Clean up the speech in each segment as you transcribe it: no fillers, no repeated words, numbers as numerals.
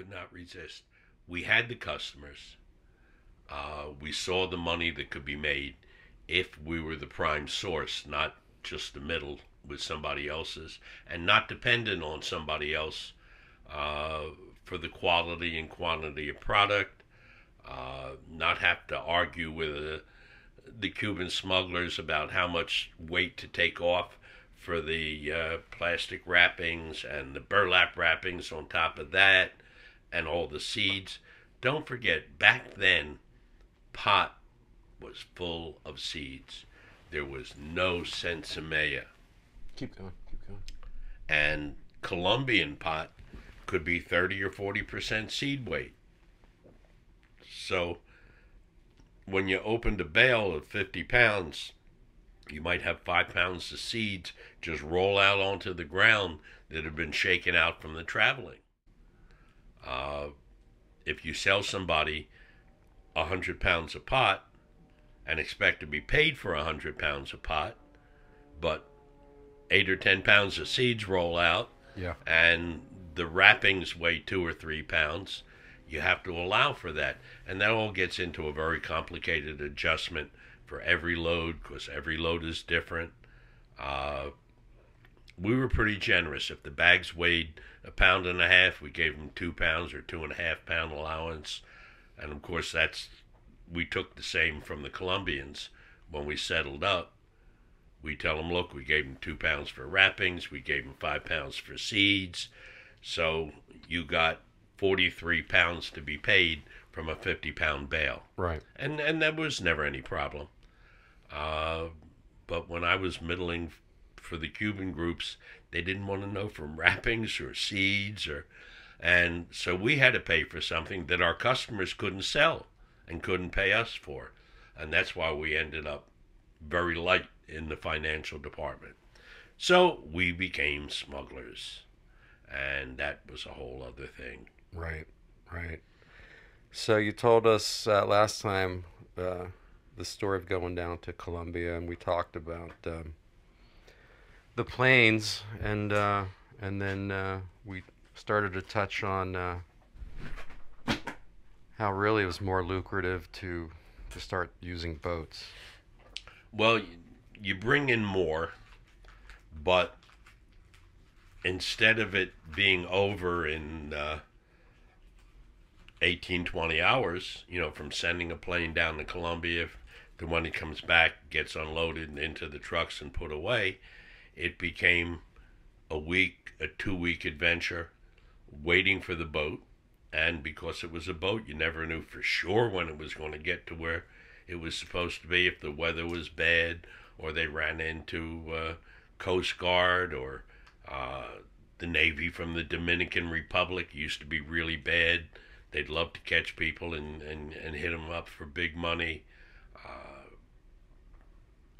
could not resist. We had the customers. We saw the money that could be made if we were the prime source, not just the middle with somebody else's, and not dependent on somebody else uh, for the quality and quantity of product. Not have to argue with the Cuban smugglers about how much weight to take off for the plastic wrappings and the burlap wrappings on top of that, and all the seeds. Don't forget, back then, pot was full of seeds. There was no sensimilla. Keep going. Keep going. And Colombian pot could be 30 or 40% seed weight. So when you opened a bale of 50 pounds, you might have 5 pounds of seeds just roll out onto the ground that have been shaken out from the traveling. Uh, if you sell somebody 100 pounds of pot and expect to be paid for 100 pounds of pot, but 8 or 10 pounds of seeds roll out, Yeah. and the wrappings weigh 2 or 3 pounds, you have to allow for that. And that all gets into a very complicated adjustment for every load, because every load is different. Uh, we were pretty generous. If the bags weighed 1.5 pounds, we gave them 2 pounds or 2.5 pound allowance. And of course, we took the same from the Colombians. When we settled up, we tell them, look, we gave them 2 pounds for wrappings, we gave them 5 pounds for seeds. So you got 43 pounds to be paid from a 50-pound bale. Right. And that was never any problem. But when I was middling for the Cuban groups, they didn't want to know from wrappings or seeds, and so we had to pay for something that our customers couldn't sell and couldn't pay us for. And that's why we ended up very light in the financial department. So we became smugglers, and that was a whole other thing. Right. Right. So you told us last time the story of going down to Colombia, and we talked about the planes, and then we started to touch on how really it was more lucrative to start using boats. Well, you bring in more, but instead of it being over in 18, 20 hours, from sending a plane down to Colombia to when it comes back, gets unloaded into the trucks and put away, it became a 2-week adventure waiting for the boat. And because it was a boat, you never knew for sure when it was going to get to where it was supposed to be, if the weather was bad or they ran into Coast Guard or the Navy from the Dominican Republic used to be really bad. They'd love to catch people and hit them up for big money.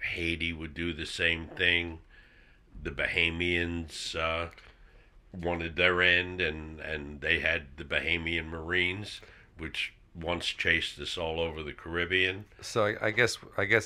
Haiti would do the same thing. The Bahamians wanted their end, and they had the Bahamian Marines, which once chased us all over the Caribbean. So I guess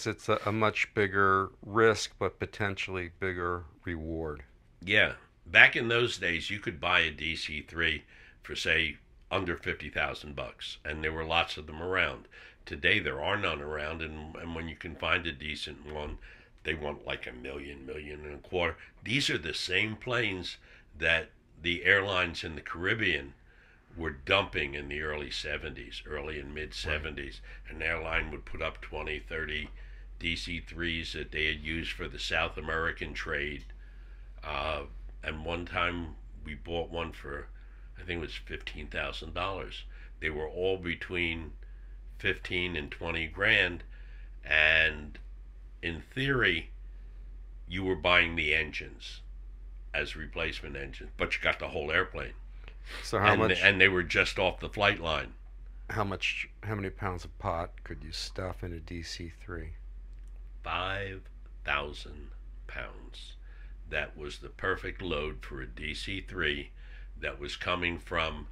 it's a much bigger risk, but potentially bigger reward. Yeah. Back in those days, you could buy a DC-3 for, say, under $50,000, and there were lots of them around. Today, there are none around, and when you can find a decent one, they want like $1 million, $1.25 million. These are the same planes that the airlines in the Caribbean were dumping in the early 70s, early and mid 70s. An airline would put up 20, 30 DC-3s that they had used for the South American trade. And one time we bought one for, I think it was $15,000. They were all between 15 and 20 grand. And in theory, you were buying the engines as replacement engines, but you got the whole airplane. So how much? And they were just off the flight line. How many pounds of pot could you stuff in a DC-3? 5,000 pounds. That was the perfect load for a DC-3 that was coming from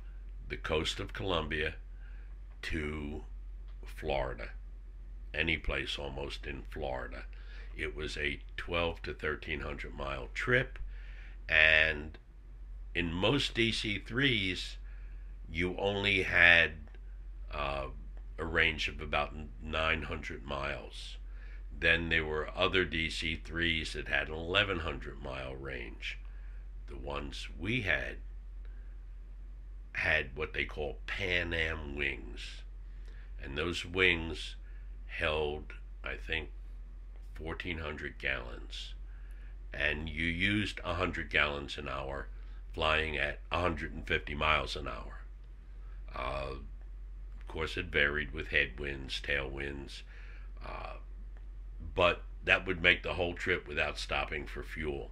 the coast of Colombia to Florida. Any place almost in Florida. It was a 12 to 1,300 mile trip, and in most DC-3s, you only had uh, a range of about 900 miles. Then there were other DC-3s that had an 1,100-mile range. The ones we had what they call Pan Am wings, and those wings held, I think, 1,400 gallons, and you used 100 gallons an hour, flying at 150 miles an hour. Of course, it varied with headwinds, tailwinds, uh, but that would make the whole trip without stopping for fuel.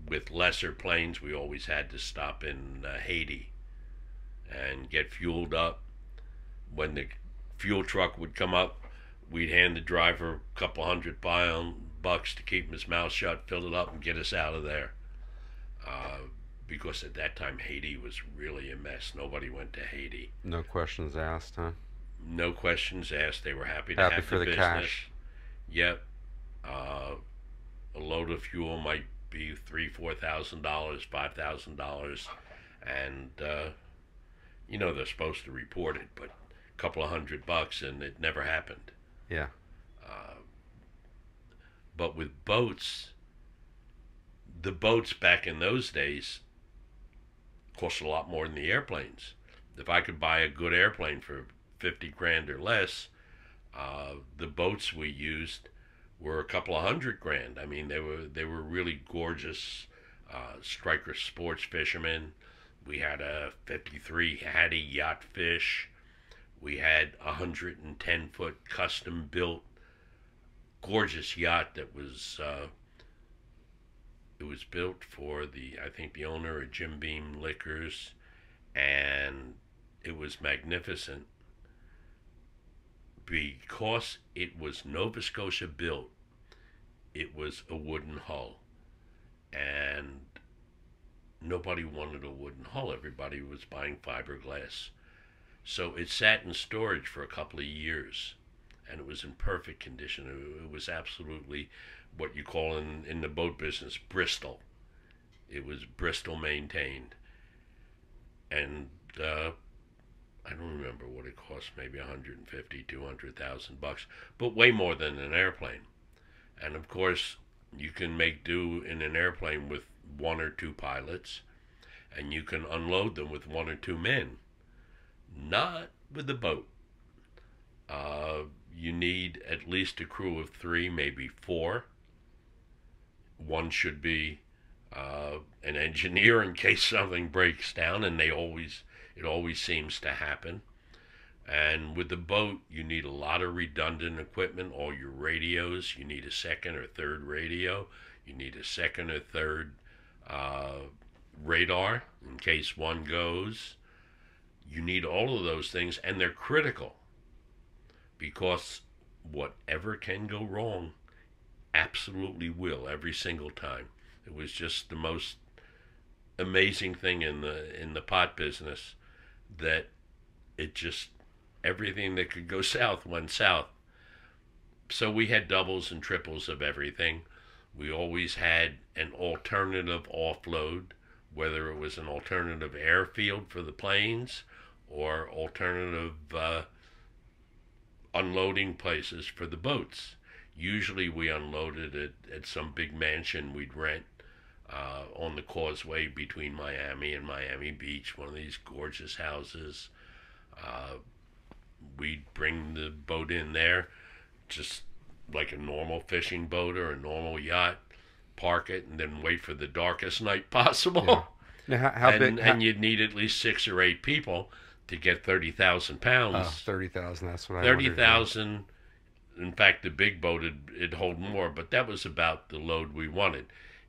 With lesser planes, we always had to stop in Haiti and get fueled up. When the fuel truck would come up, we'd hand the driver a couple $100 to keep his mouth shut, fill it up, and get us out of there. Because at that time, Haiti was really a mess. Nobody went to Haiti. No questions asked, huh? No questions asked. They were happy to Happy have for the the business. cash. Yep. A load of fuel might be $3,000, $4,000, $5,000, and they're supposed to report it, but a couple of $100, and it never happened. Yeah. Uh, but with boats, the boats back in those days cost a lot more than the airplanes. If I could buy a good airplane for 50 grand or less, the boats we used were a couple of $100,000. I mean, they were really gorgeous striker sports fishermen. We had a 53 Hattie yacht fish. We had a 110-foot custom built gorgeous yacht that was it was built for I think the owner of Jim Beam Liquors, and it was magnificent because it was Nova Scotia built. It was a wooden hull, and nobody wanted a wooden hull. Everybody was buying fiberglass. So it sat in storage for a couple of years, and it was in perfect condition. It was absolutely what you call in the boat business Bristol. It was Bristol maintained, and I don't remember what it cost, maybe 150, 200,000 bucks, but way more than an airplane. And of course, you can make do in an airplane with one or two pilots, and you can unload them with one or two men. Not with the boat. You need at least a crew of 3, maybe 4. One should be an engineer in case something breaks down, and it always seems to happen. And with the boat, you need a lot of redundant equipment. All your radios, you need a second or third radio. You need a second or third radar in case one goes. You need all of those things, and they're critical because whatever can go wrong absolutely will every single time. It was just the most amazing thing in the pot business that it just everything that could go south went south. So we had doubles and triples of everything. We always had an alternative offload, whether it was an alternative airfield for the planes or alternative unloading places for the boats. Usually we unloaded at some big mansion we'd rent on the causeway between Miami and Miami Beach, one of these gorgeous houses. We'd bring the boat in there, just like a normal fishing boat or a normal yacht, park it, and then wait for the darkest night possible. Yeah. Now, how big? And you'd need at least 6 or 8 people to get 30,000 pounds. 30,000. That's what I 30,000. In fact, the big boat it'd hold more, but that was about the load we wanted.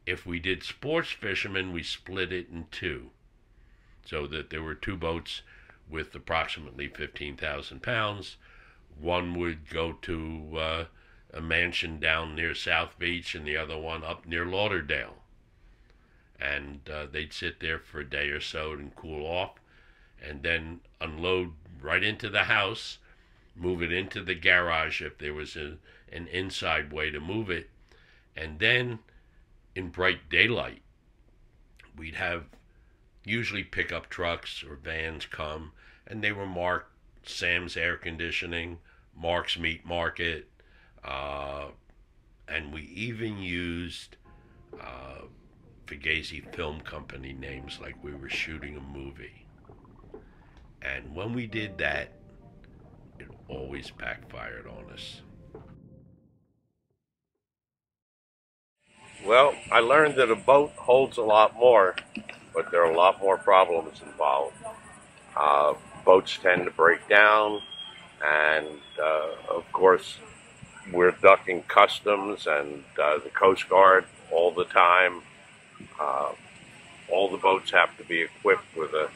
If we did sports fishermen, we split it in 2, so that there were 2 boats with approximately 15,000 pounds. One would go to a mansion down near South Beach, and the other one up near Lauderdale. And they'd sit there for a day or so and cool off, and then unload right into the house, move it into the garage if there was an inside way to move it, and then in bright daylight, we'd have Usually pickup trucks or vans come, and they were marked Sam's Air Conditioning, Mark's Meat Market, uh, and we even used Fugazi Film Company names like we were shooting a movie. And when we did that, it always backfired on us. Well, I learned that a boat holds a lot more, but there are a lot more problems involved. Uh, Boats tend to break down, and of course, we're ducking customs and the Coast Guard all the time. Uh, all the boats have to be equipped with a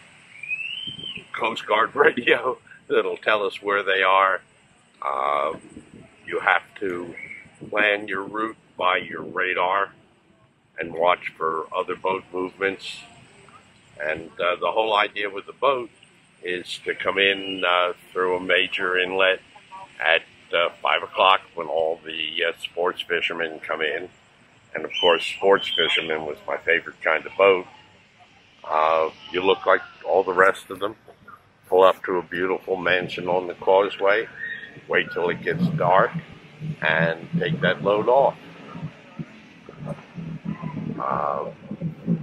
Coast Guard radio that'll tell us where they are. Uh, you have to plan your route by your radar and watch for other boat movements. And the whole idea with the boat is to come in through a major inlet at 5 o'clock when all the sports fishermen come in. And of course, sports fishermen was my favorite kind of boat. You look like all the rest of them. Pull up to a beautiful mansion on the causeway, wait till it gets dark, and take that load off.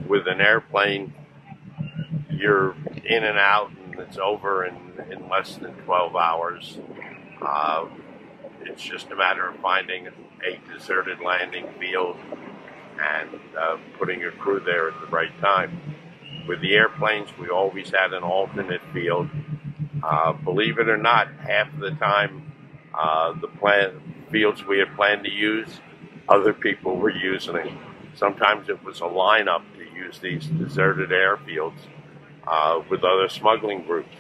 With an airplane, you're in and out, and it's over in less than 12 hours. It's just a matter of finding a deserted landing field and putting your crew there at the right time. With the airplanes, we always had an alternate field. Believe it or not, half of the time, the fields we had planned to use, other people were using it. Sometimes it was a lineup to use these deserted airfields with other smuggling groups.